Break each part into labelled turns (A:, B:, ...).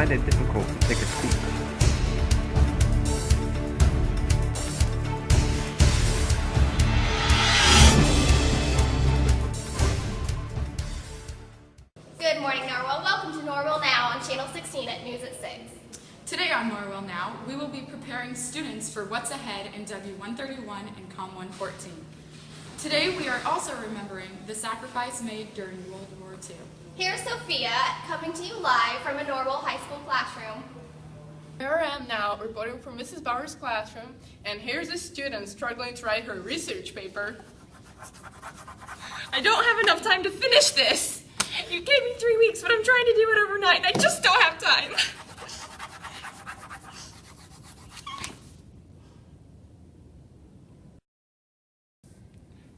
A: find it difficult to pick a speech?
B: Good morning, Norwell. Welcome to Norwell Now on Channel 16 at News at 6.
C: Today on Norwell Now, we will be preparing students for what's ahead in W131 and COM 114. Today we are also remembering the sacrifice made during World War II.
B: Here's Sophia coming to you live from a Norwell High School classroom.
D: Here I am now reporting from Mrs. Bauer's classroom, and here's a student struggling to write her research paper.
E: I don't have enough time to finish this. You gave me 3 weeks, but I'm trying to do it overnight, and I just don't have time.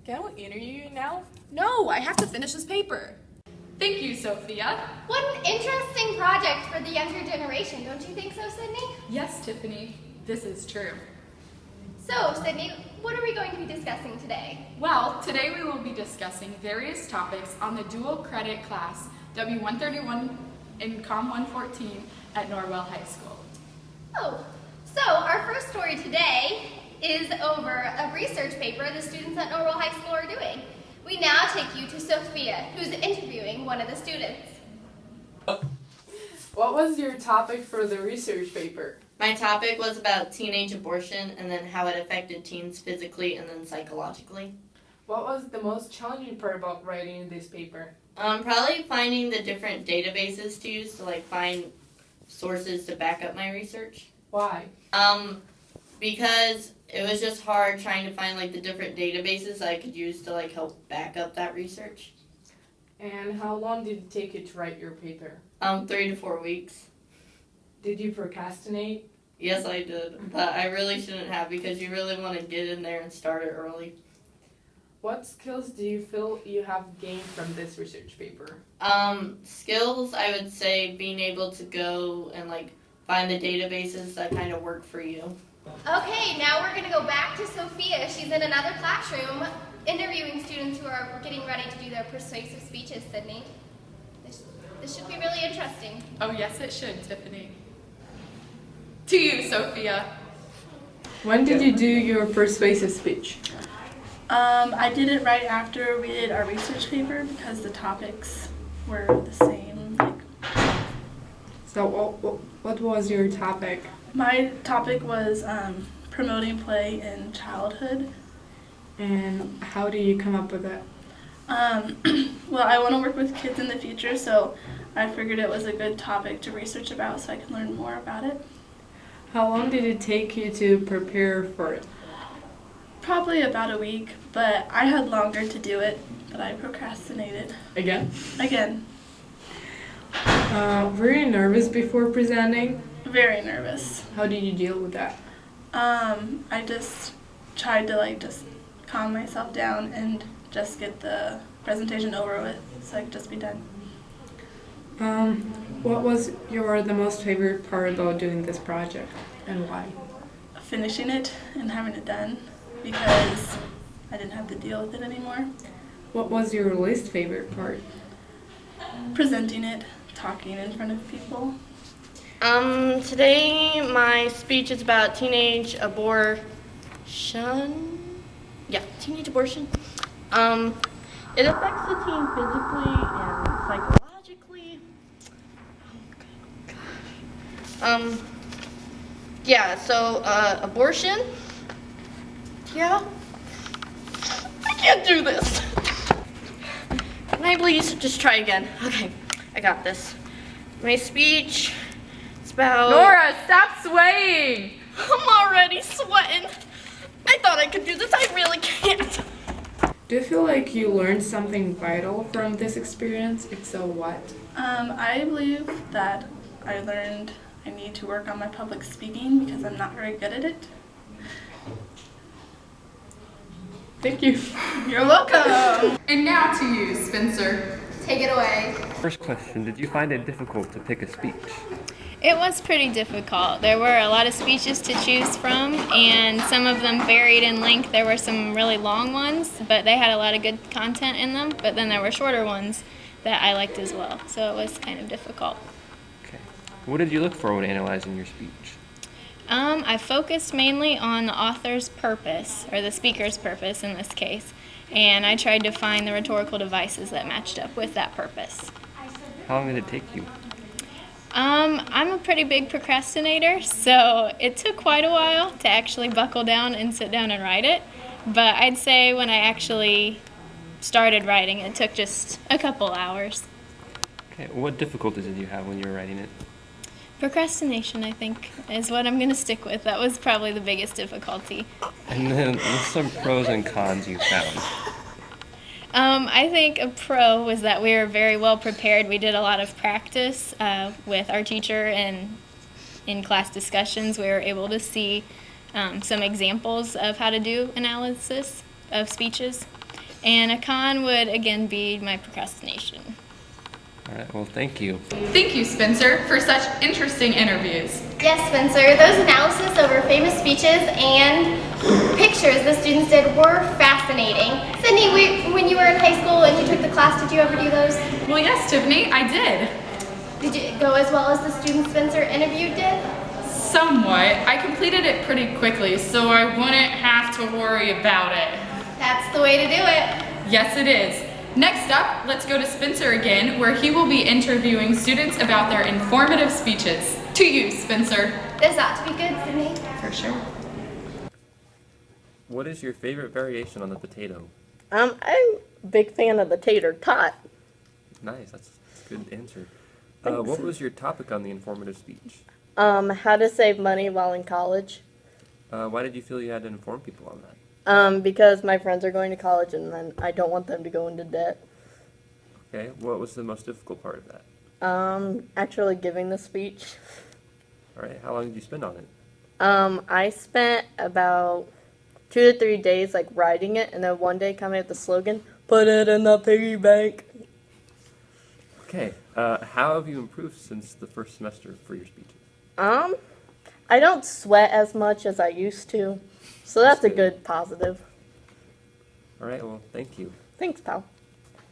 D: Can we interview you now?
E: No, I have to finish this paper.
C: Thank you, Sophia.
B: What an interesting project for the younger generation, don't you think so, Sydney?
C: Yes, Tiffany, this is true.
B: So, Sydney, what are we going to be discussing today?
C: Well, today we will be discussing various topics on the dual credit class W131 and COM 114 at Norwell High School.
B: Oh, so our first story today is over a research paper the students at Norwell High School are doing. We now take you to Sophia, who's interviewing one of the students.
D: What was your topic for the research paper?
F: My topic was about teenage abortion and then how it affected teens physically and then psychologically.
D: What was the most challenging part about writing this paper?
F: Probably finding the different databases to use to find sources to back up my research.
D: Why?
F: Because it was just hard trying to find the different databases I could use to help back up that research.
D: And how long did it take you to write your paper?
F: 3 to 4 weeks.
D: Did you procrastinate?
F: Yes, I did, but I really shouldn't have because you really want to get in there and start it early.
D: What skills do you feel you have gained from this research paper?
F: Skills, I would say being able to go and find the databases that kind of work for you.
B: Okay, now we're going to go back to Sophia. She's in another classroom interviewing students who are getting ready to do their persuasive speeches, Sydney. This should be really interesting.
C: Oh yes, it should, Tiffany. To you, Sophia.
D: When did you do your persuasive speech?
G: I did it right after we did our research paper because the topics were the same.
D: So what was your topic?
G: My topic was promoting play in childhood.
D: And how do you come up with it?
G: Well, I want to work with kids in the future, so I figured it was a good topic to research about so I can learn more about it.
D: How long did it take you to prepare for it?
G: Probably about a week, but I had longer to do it, but I procrastinated.
D: Again?
G: Again,
D: Were you nervous before presenting?
G: very nervous.
D: How did you deal with that?
G: I just tried to just calm myself down and just get the presentation over with so I could just be done.
D: What was the most favorite part about doing this project and why?
G: Finishing it and having it done because I didn't have to deal with it anymore.
D: What was your least favorite part?
G: Presenting it, talking in front of people.
F: Today my speech is about teenage abortion. Yeah, teenage abortion. It affects the teen physically and psychologically. Yeah, so, abortion. Yeah. I can't do this. Can I please just try again? Okay, I got this. My speech is about...
D: Nora, stop swaying!
F: I'm already sweating. I thought I could do this. I really can't.
D: Do you feel like you learned something vital from this experience? If so, what?
G: I believe that I learned I need to work on my public speaking because I'm not very good at it.
D: Thank you.
G: You're welcome.
C: And now to you, Spencer.
B: Take it away.
A: First question, did you find it difficult to pick a speech?
H: It was pretty difficult. There were a lot of speeches to choose from, and some of them varied in length. There were some really long ones, but they had a lot of good content in them, but then there were shorter ones that I liked as well, so it was kind of difficult.
A: Okay. What did you look for when analyzing your speech?
H: I focused mainly on the author's purpose, or the speaker's purpose in this case, and I tried to find the rhetorical devices that matched up with that purpose.
A: How long did it take you?
H: I'm a pretty big procrastinator, so it took quite a while to actually buckle down and sit down and write it, but I'd say when I actually started writing, it took just a couple hours.
A: Okay, what difficulties did you have when you were writing it?
H: Procrastination, I think, is what I'm going to stick with. That was probably the biggest difficulty.
A: And then what's some pros and cons you found?
H: I think a pro was that we were very well prepared. We did a lot of practice with our teacher, and in class discussions we were able to see some examples of how to do analysis of speeches. And a con would again be my procrastination.
A: All right, well, thank you.
C: Thank you, Spencer, for such interesting interviews.
B: Yes, Spencer, those analysis over famous speeches and pictures the students did were fascinating. Sydney, when you were in high school and you took the class, did you ever do those?
C: Well, yes, Tiffany, I did.
B: Did it go as well as the students Spencer interviewed did?
C: Somewhat. I completed it pretty quickly, so I wouldn't have to worry about it.
B: That's the way to do it.
C: Yes, it is. Next up, let's go to Spencer again, where he will be interviewing students about their informative speeches. To you, Spencer.
B: This ought to be good, Sydney.
C: For sure.
A: What is your favorite variation on the potato?
F: I'm a big fan of the tater tot.
A: Nice, that's a good answer. What was your topic on the informative speech?
F: How to save money while in college.
A: Why did you feel you had to inform people on that?
F: Because my friends are going to college and then I don't want them to go into debt.
A: Okay, what was the most difficult part of that?
F: Actually giving the speech.
A: All right, how long did you spend on it?
F: I spent about 2 to 3 days like writing it, and then one day coming up with the slogan, "Put it in the piggy bank."
A: Okay, how have you improved since the first semester for your speeches?
F: I don't sweat as much as I used to, so that's a good positive.
A: All right, well, thank you.
F: Thanks, pal.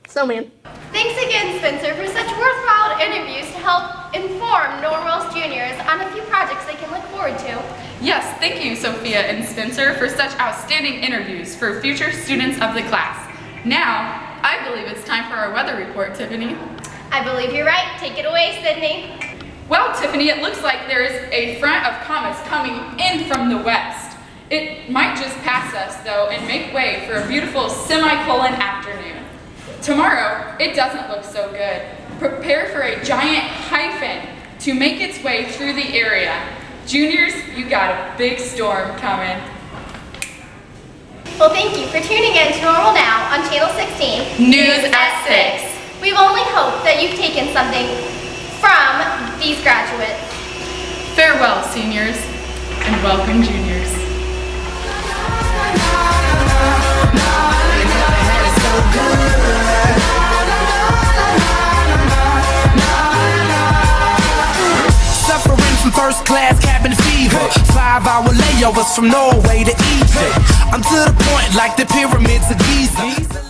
F: So, man.
B: Thanks again, Spencer, for such worthwhile interviews to help inform Norwell's juniors on a few projects they can look forward to.
C: Yes, thank you, Sophia and Spencer, for such outstanding interviews for future students of the class. Now, I believe it's time for our weather report, Tiffany.
B: I believe you're right. Take it away, Sydney.
C: Well, Tiffany, it looks like there is a front of comets coming in from the west. It might just pass us, though, and make way for a beautiful semicolon afternoon. Tomorrow, it doesn't look so good. Prepare for a giant hyphen to make its way through the area. Juniors, you got a big storm coming.
B: Well, thank you for tuning in to Normal Now on Channel 16.
C: News at 6.
B: We only hope that you've taken something from these graduates.
C: Farewell, seniors, and welcome, juniors.
I: Suffering from first class cabin fever, 5-hour layovers from Norway to Egypt. I'm to the point like the pyramids of Giza.